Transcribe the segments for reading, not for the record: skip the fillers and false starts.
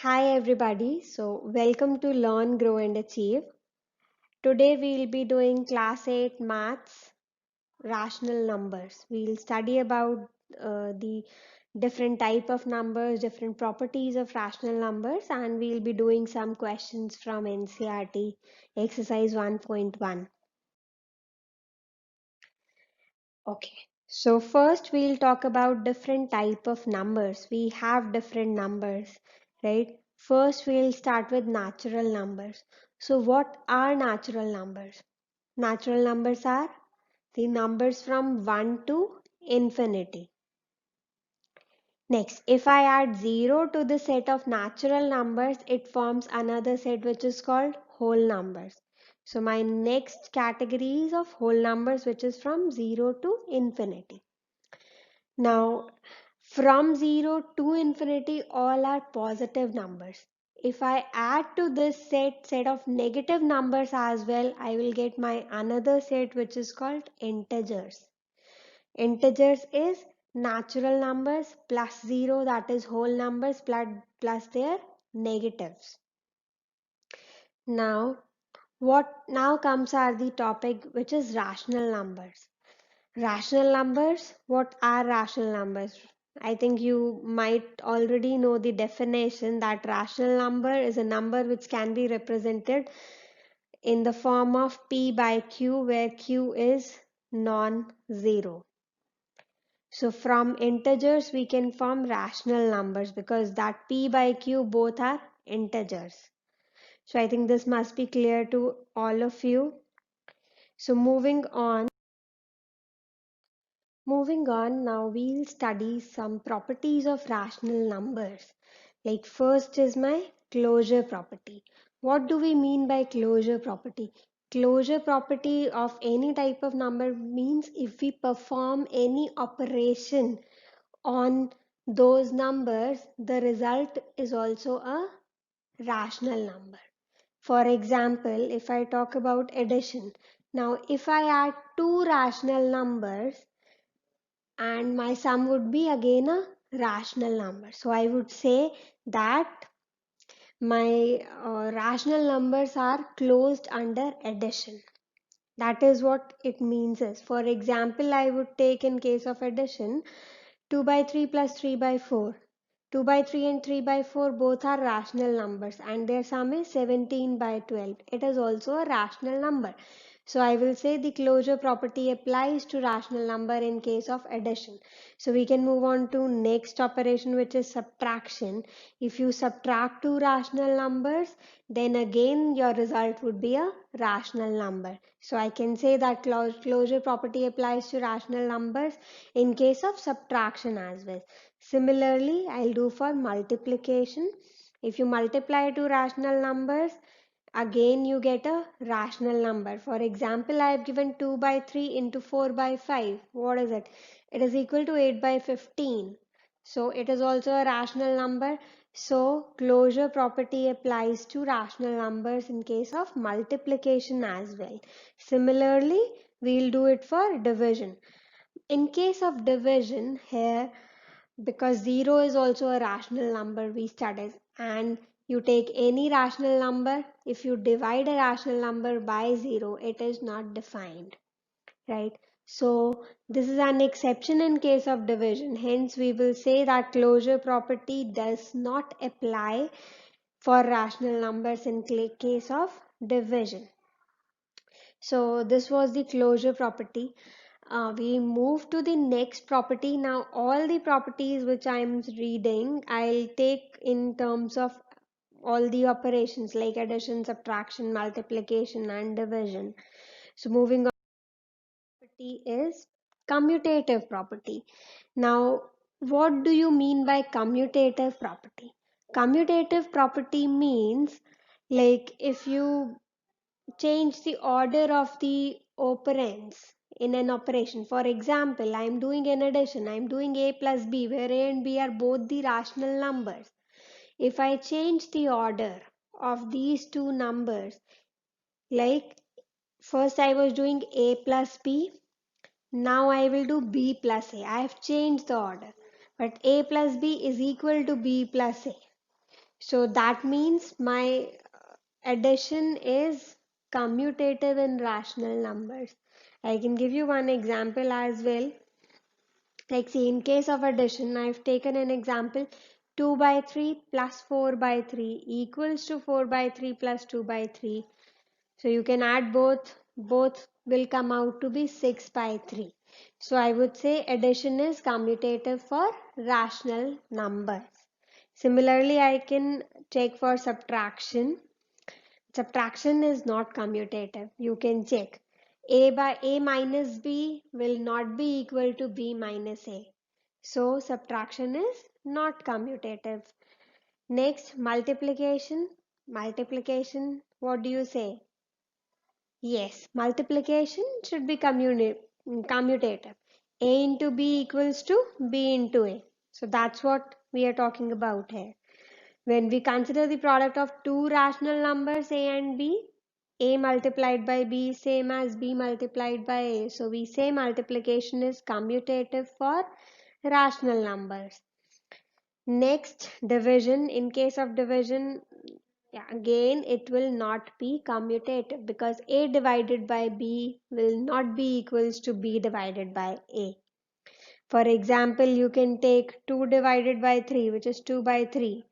Hi everybody, so welcome to Learn, Grow and Achieve. Today we'll be doing class 8 maths rational numbers. We'll study about the different type of numbers, different properties of rational numbers, and we'll be doing some questions from NCERT exercise 1.1. Okay, so first we'll talk about different type of numbers. We have different numbers, right? First we'll start with natural numbers. So what are natural numbers? Natural numbers are the numbers from 1 to infinity. Next, if I add 0 to the set of natural numbers, it forms another set which is called whole numbers. So my next category is of whole numbers which is from 0 to infinity. Now, from 0 to infinity, all are positive numbers. If I add to this set of negative numbers as well, I will get my another set which is called integers. Integers is natural numbers plus 0, that is whole numbers plus their negatives. Now, what now comes are the topic which is rational numbers. Rational numbers, what are rational numbers? I think you might already know the definition that rational number is a number which can be represented in the form of p by q, where q is non-zero. So from integers we can form rational numbers because that p by q both are integers. So I think this must be clear to all of you. So Moving on, now we'll study some properties of rational numbers. Like first is my closure property. What do we mean by closure property? Closure property of any type of number means if we perform any operation on those numbers, the result is also a rational number. For example, if I talk about addition, now if I add two rational numbers, and my sum would be again a rational number. So I would say that my rational numbers are closed under addition. That is what it means is. For example, I would take in case of addition 2 by 3 plus 3 by 4. 2 by 3 and 3 by 4 both are rational numbers and their sum is 17 by 12. It is also a rational number. So I will say the closure property applies to rational number in case of addition. So we can move on to next operation, which is subtraction. If you subtract two rational numbers, then again your result would be a rational number. So I can say that closure property applies to rational numbers in case of subtraction as well. Similarly, I'll do for multiplication. If you multiply two rational numbers, again you get a rational number. For example, I have given 2 by 3 into 4 by 5. What is it? It is equal to 8 by 15. So it is also a rational number. So closure property applies to rational numbers in case of multiplication as well. Similarly, we'll do it for division. In case of division here, because 0 is also a rational number we studied, and you take any rational number, if you divide a rational number by 0, it is not defined, right? So this is an exception in case of division. Hence we will say that closure property does not apply for rational numbers in case of division. So this was the closure property. We move to the next property. Now all the properties which I am reading, I'll take in terms of all the operations like addition, subtraction, multiplication and division. So moving on, property is commutative property. Now what do you mean by commutative property? Commutative property means like if you change the order of the operands in an operation. For example, I am doing an addition. I am doing a plus b, where a and b are both the rational numbers. If I change the order of these two numbers, like first I was doing a plus b, now I will do b plus a. I have changed the order, but a plus b is equal to b plus a. So that means my addition is commutative in rational numbers. I can give you one example as well. Like, see, in case of addition, I've taken an example 2 by 3 plus 4 by 3 equals to 4 by 3 plus 2 by 3. So you can add both will come out to be 6 by 3. So I would say addition is commutative for rational numbers. Similarly, I can check for subtraction. Subtraction is not commutative. You can check. A by A minus B will not be equal to B minus A. So subtraction is not commutative. Next, multiplication. Multiplication, what do you say? Yes, multiplication should be commutative. A into B equals to B into A. So that's what we are talking about here. When we consider the product of two rational numbers A and B, A multiplied by B is same as B multiplied by A. So we say multiplication is commutative for rational numbers. Next, division. In case of division, yeah, again it will not be commutative because A divided by B will not be equals to B divided by A. For example, you can take 2 divided by 3, which is 2 by 3,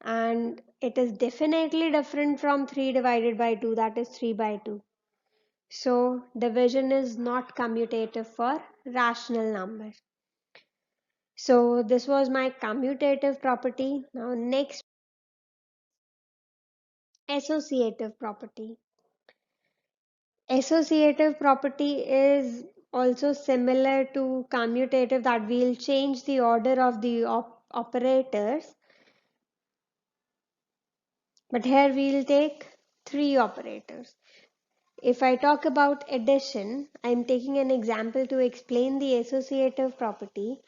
and it is definitely different from 3 divided by 2, that is 3 by 2. So division is not commutative for rational numbers. So this was my commutative property. Now next, associative property. Associative property is also similar to commutative, that we'll change the order of the operators, but here we'll take three operators. If I talk about addition, I'm taking an example to explain the associative property.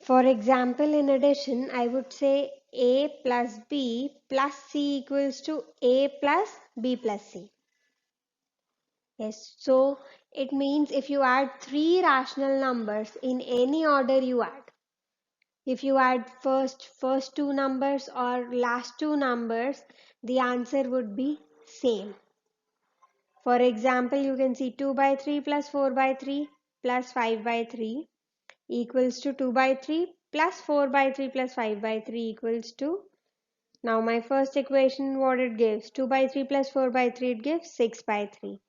For example, in addition, I would say A plus B plus C equals to A plus B plus C. Yes, so it means if you add three rational numbers in any order you add, if you add first two numbers or last two numbers, the answer would be same. For example, you can see 2 by 3 plus 4 by 3 plus 5 by 3 equals to 2 by 3 plus 4 by 3 plus 5 by 3 equals to, now my first equation, what it gives, 2 by 3 plus 4 by 3, it gives 6 by 3.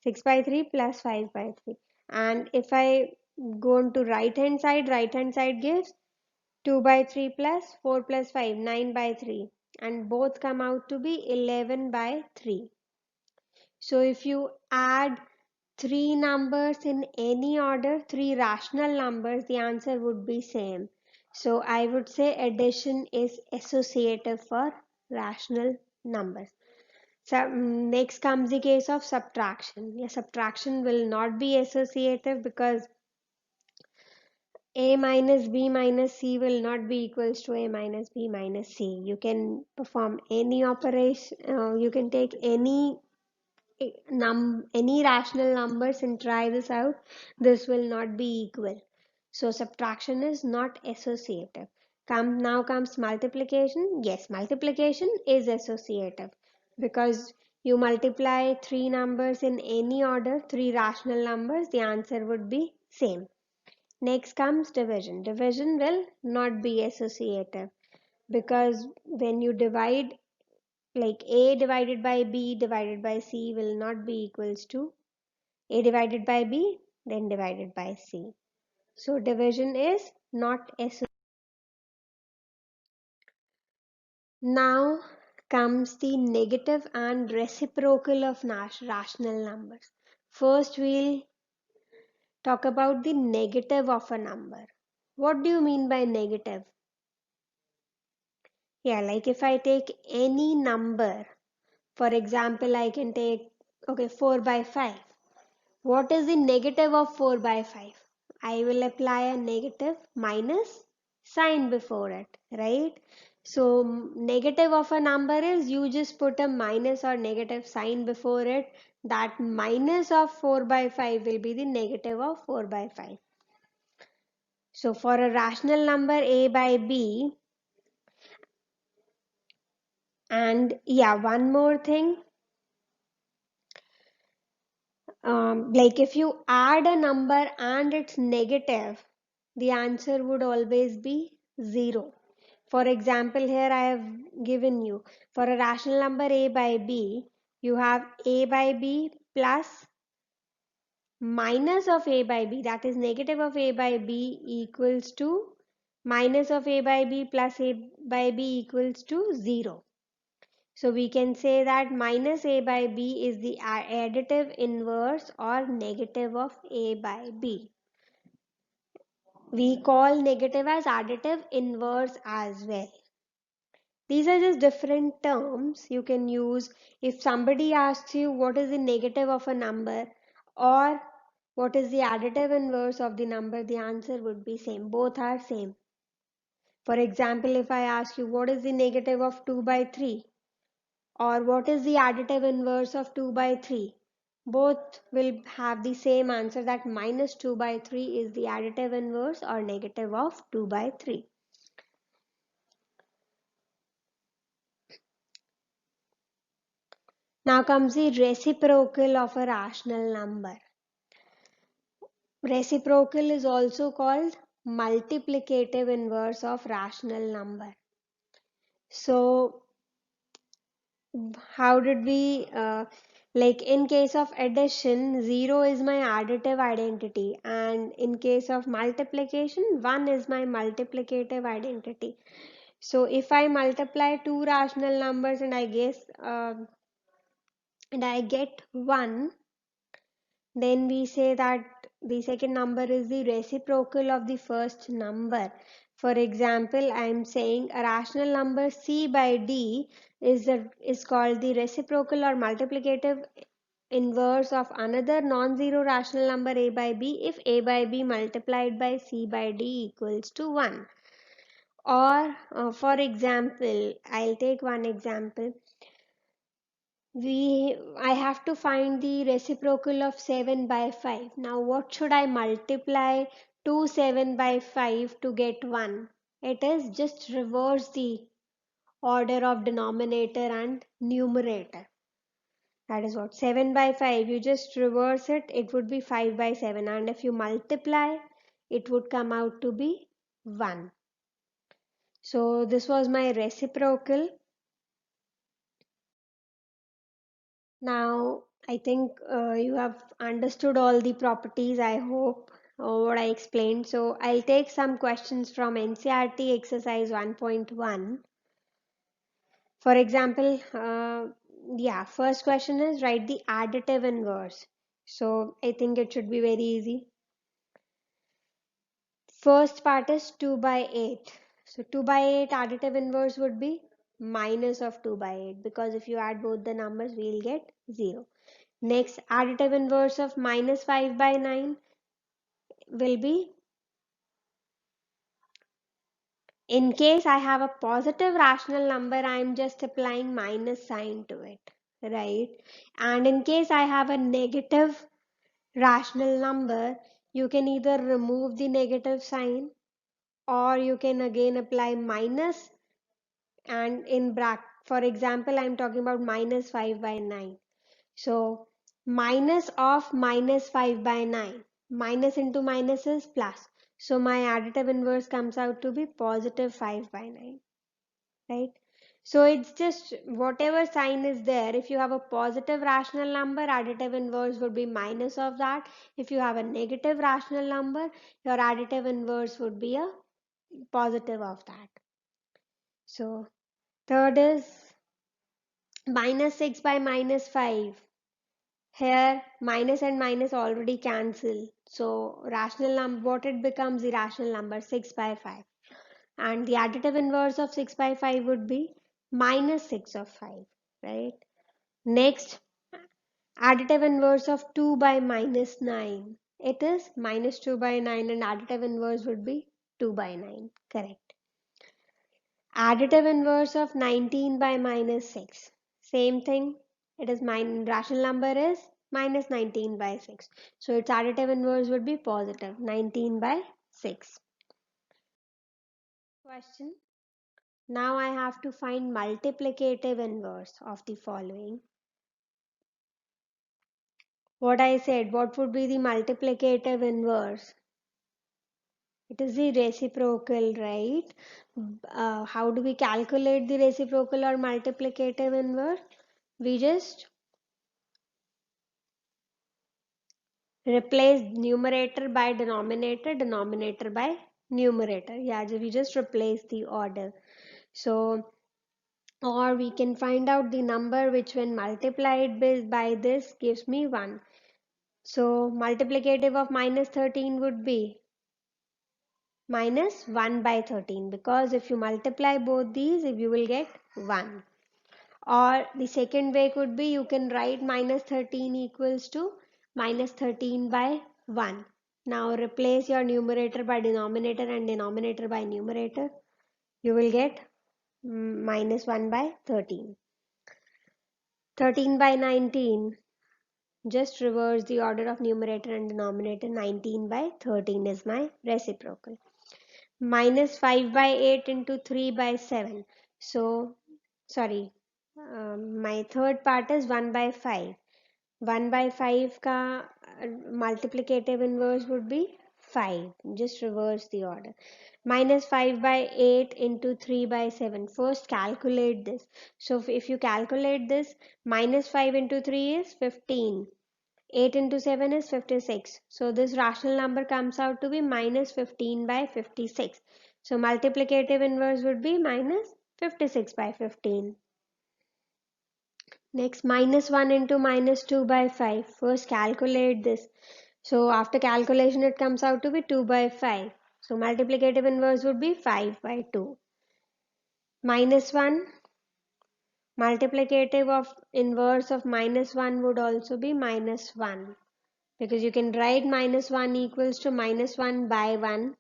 6 by 3 plus 5 by 3. And if I go on to right hand side gives 2 by 3 plus 4 plus 5, 9 by 3. And both come out to be 11 by 3. So if you add three numbers in any order, three rational numbers, the answer would be same. So I would say addition is associative for rational numbers. So next comes the case of subtraction. Yeah, subtraction will not be associative because A minus B minus C will not be equals to A minus B minus C. You can perform any operation, you can take any rational numbers and try this out. This will not be equal. So subtraction is not associative. Now comes multiplication. Yes, multiplication is associative because you multiply three numbers in any order, three rational numbers, the answer would be same. Next comes division. Division will not be associative because when you divide, like A divided by B divided by C will not be equals to A divided by B then divided by C. So division is not associative. Now comes the negative and reciprocal of rational numbers. First we'll talk about the negative of a number. What do you mean by negative? Yeah, like if I take any number, for example, I can take, okay, 4 by 5. What is the negative of 4 by 5? I will apply a negative minus sign before it, right? So negative of a number is you just put a minus or negative sign before it. That minus of 4 by 5 will be the negative of 4 by 5. So for a rational number A by B, And yeah, one more thing, like if you add a number and it's negative, the answer would always be 0. For example, here I have given you, for a rational number a by b, you have a by b plus minus of a by b, that is negative of a by b equals to minus of a by b plus a by b equals to 0. So we can say that minus a by b is the additive inverse or negative of a by b. We call negative as additive inverse as well. These are just different terms you can use if somebody asks you what is the negative of a number or what is the additive inverse of the number, the answer would be same. Both are same. For example, if I ask you what is the negative of 2 by 3 or what is the additive inverse of 2 by 3, both will have the same answer, that minus 2 by 3 is the additive inverse or negative of 2 by 3. Now comes the reciprocal of a rational number. Reciprocal is also called multiplicative inverse of rational number. So how did we, like in case of addition, 0 is my additive identity, and in case of multiplication, 1 is my multiplicative identity. So if I multiply two rational numbers and I get 1, then we say that the second number is the reciprocal of the first number. For example, I am saying a rational number c by d is called the reciprocal or multiplicative inverse of another non-zero rational number a by b if a by b multiplied by c by d equals to 1. Or for example, I'll take one example. I have to find the reciprocal of 7 by 5. Now what should I multiply to 7 by 5 to get 1? It is just reverse the order of denominator and numerator. That is what 7 by 5, you just reverse it, it would be 5 by 7, and if you multiply, it would come out to be 1. So this was my reciprocal. Now, I think you have understood all the properties, I hope, what I explained. So I'll take some questions from NCERT exercise 1.1. For example, yeah, first question is write the additive inverse. So I think it should be very easy. First part is 2 by 8. So 2 by 8 additive inverse would be minus of 2 by 8, because if you add both the numbers, we'll get 0. Next, additive inverse of minus 5 by 9 will be, in case I have a positive rational number, I am just applying minus sign to it, right? And in case I have a negative rational number, you can either remove the negative sign or you can again apply minus, and in bracket, for example, I'm talking about minus 5 by 9. So minus of minus 5 by 9, minus into minus is plus. So my additive inverse comes out to be positive 5 by 9, right? So it's just whatever sign is there. If you have a positive rational number, additive inverse would be minus of that. If you have a negative rational number, your additive inverse would be a positive of that. So third is minus 6 by minus 5. Here minus and minus already cancel. So rational number, what it becomes, the rational number 6 by 5. And the additive inverse of 6 by 5 would be minus 6 of 5, right? Next, additive inverse of 2 by minus 9. It is minus 2 by 9 and additive inverse would be 2 by 9, correct. Additive inverse of 19 by minus 6. Same thing. It is rational number is minus 19 by 6. So its additive inverse would be positive 19 by 6. Question. Now I have to find multiplicative inverse of the following. What I said, what would be the multiplicative inverse? It is the reciprocal, right? How do we calculate the reciprocal or multiplicative inverse? We just replace numerator by denominator, denominator by numerator. Yeah, we just replace the order. So, or we can find out the number which when multiplied by this gives me 1. So, multiplicative of minus 13 would be minus 1 by 13, because if you multiply both these, if you will get 1. Or the second way could be you can write minus 13 equals to minus 13 by 1. Now replace your numerator by denominator and denominator by numerator. You will get minus 1 by 13. 13 by 19. Just reverse the order of numerator and denominator. 19 by 13 is my reciprocal. Minus 5 by 8 into 3 by 7. So, sorry, my third part is 1 by 5. 1 by 5 ka multiplicative inverse would be 5. Just reverse the order. Minus 5 by 8 into 3 by 7. First calculate this. So if you calculate this, minus 5 into 3 is 15. 8 into 7 is 56. So this rational number comes out to be minus 15 by 56. So multiplicative inverse would be minus 56 by 15. Next, minus 1 into minus 2 by 5. First calculate this. So after calculation it comes out to be 2 by 5. So multiplicative inverse would be 5 by 2. Minus 1, multiplicative of inverse of minus 1 would also be minus 1. Because you can write minus 1 equals to minus 1 by 1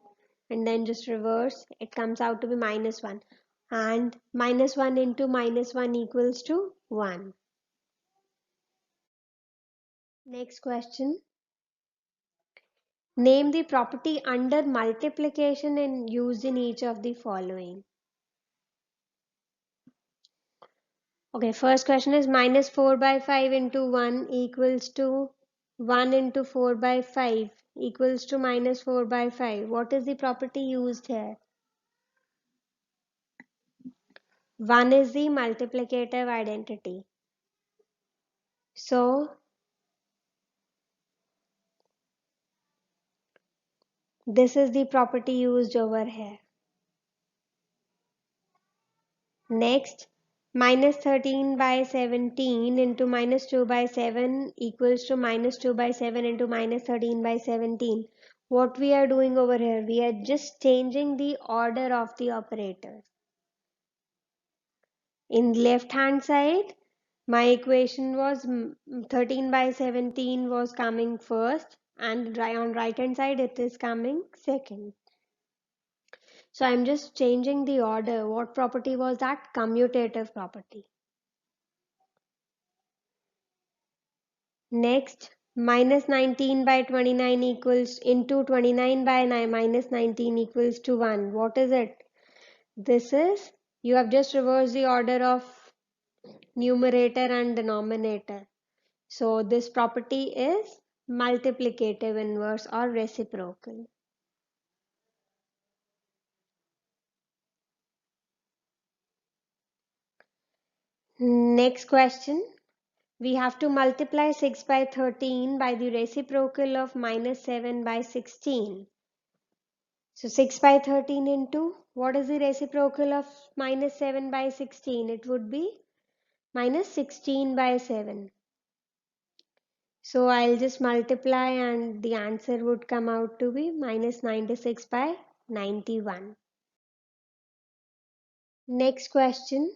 and then just reverse. It comes out to be minus 1. And minus 1 into minus 1 equals to 1. Next question. Name the property under multiplication and used in each of the following. Okay, first question is minus 4 by 5 into 1 equals to 1 into 4 by 5 equals to minus 4 by 5. What is the property used here? 1 is the multiplicative identity. So, this is the property used over here. Next, minus 13 by 17 into minus 2 by 7 equals to minus 2 by 7 into minus 13 by 17. What we are doing over here, we are just changing the order of the operators. In left hand side, my equation was 13 by 17 was coming first, and on right hand side it is coming second. So I'm just changing the order. What property was that? Commutative property. Next, minus 19 by 29 equals into 29 by minus 19 equals to 1. What is it? This is, you have just reversed the order of numerator and denominator. So this property is multiplicative inverse or reciprocal. Next question. We have to multiply 6 by 13 by the reciprocal of minus 7 by 16. So 6 by 13 into, what is the reciprocal of minus 7 by 16? It would be minus 16 by 7. So I'll just multiply and the answer would come out to be minus 96 by 91. Next question.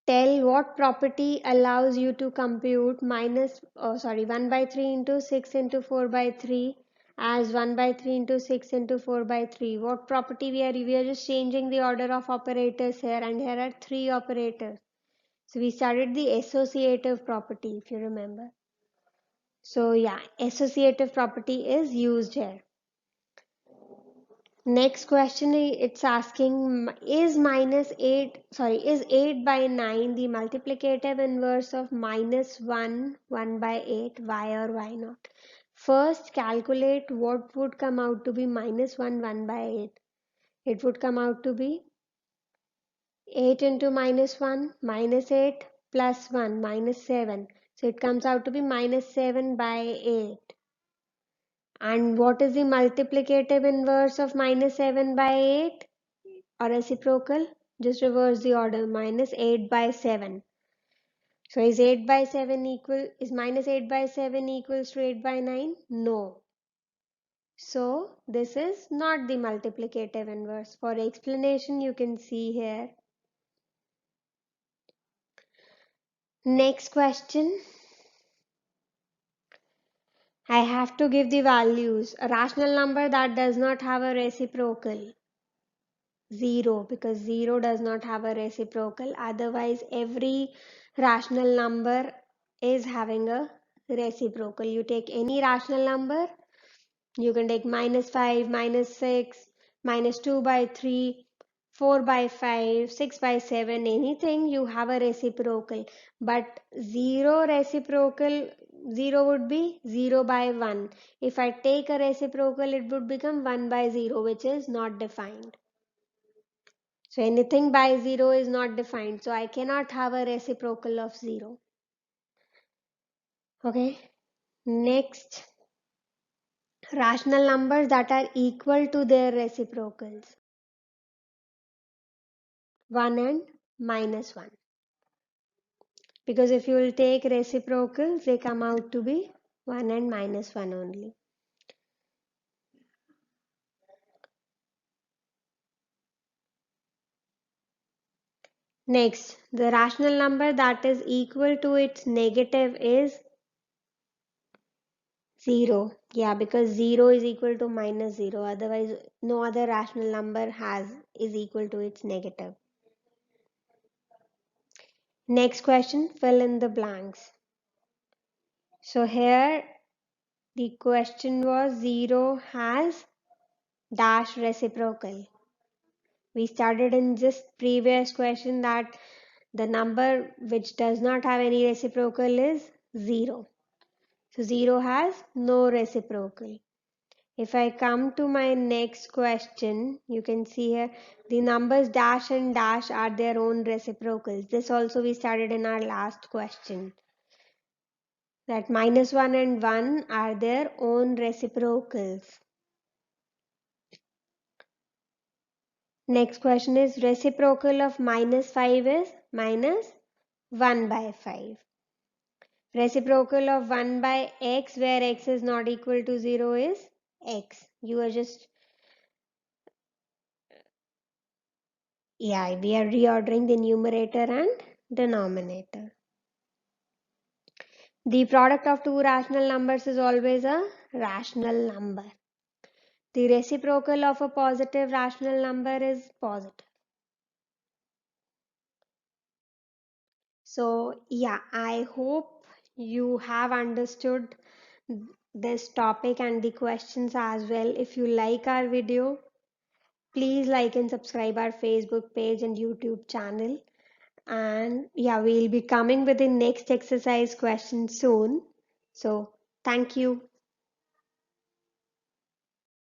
Tell what property allows you to compute 1 by 3 into 6 into 4 by 3 as 1 by 3 into 6 into 4 by 3. What property we are just changing the order of operators here, and here are 3 operators. So we started the associative property, if you remember. So yeah, associative property is used here. Next question, it's asking, is 8 by 9 the multiplicative inverse of -1 by 8? Why or why not? First, calculate what would come out to be -1 by 8. It would come out to be 8 into -1, -8 plus 1, -7. So it comes out to be -7 by 8. And what is the multiplicative inverse of -7 by 8? Or reciprocal? Just reverse the order. -8 by 7. So is 8 by 7 equal, is -8 by 7 equals to 8 by 9? No. So this is not the multiplicative inverse. For explanation, you can see here. Next question. I have to give the values. A rational number that does not have a reciprocal. 0, because 0 does not have a reciprocal. Otherwise, every rational number is having a reciprocal. You take any rational number, you can take -5, -6, -2 by 3, 4 by 5, 6 by 7, anything, you have a reciprocal. But 0 reciprocal, 0 would be 0 by 1. If I take a reciprocal, it would become 1 by 0, which is not defined. So anything by 0 is not defined. So I cannot have a reciprocal of 0. Okay. Next, rational numbers that are equal to their reciprocals. 1 and -1. Because if you will take reciprocals, they come out to be 1 and -1 only. Next, the rational number that is equal to its negative is 0. Yeah, because 0 is equal to -0. Otherwise, no other rational number is equal to its negative. Next question, fill in the blanks. So here the question was 0 has dash reciprocal. We studied in just previous question that the number which does not have any reciprocal is 0. So 0 has no reciprocal. If I come to my next question, you can see here the numbers dash and dash are their own reciprocals. This also we studied in our last question. That -1 and 1 are their own reciprocals. Next question is reciprocal of -5 is -1 by 5. Reciprocal of 1 by x, where x is not equal to 0, is x. You are just, yeah, we are reordering the numerator and denominator. The product of two rational numbers is always a rational number. The reciprocal of a positive rational number is positive. So yeah, I hope you have understood this topic and the questions as well. If you like our video, please like and subscribe our Facebook page and YouTube channel. And yeah, we'll be coming with the next exercise question soon. So thank you.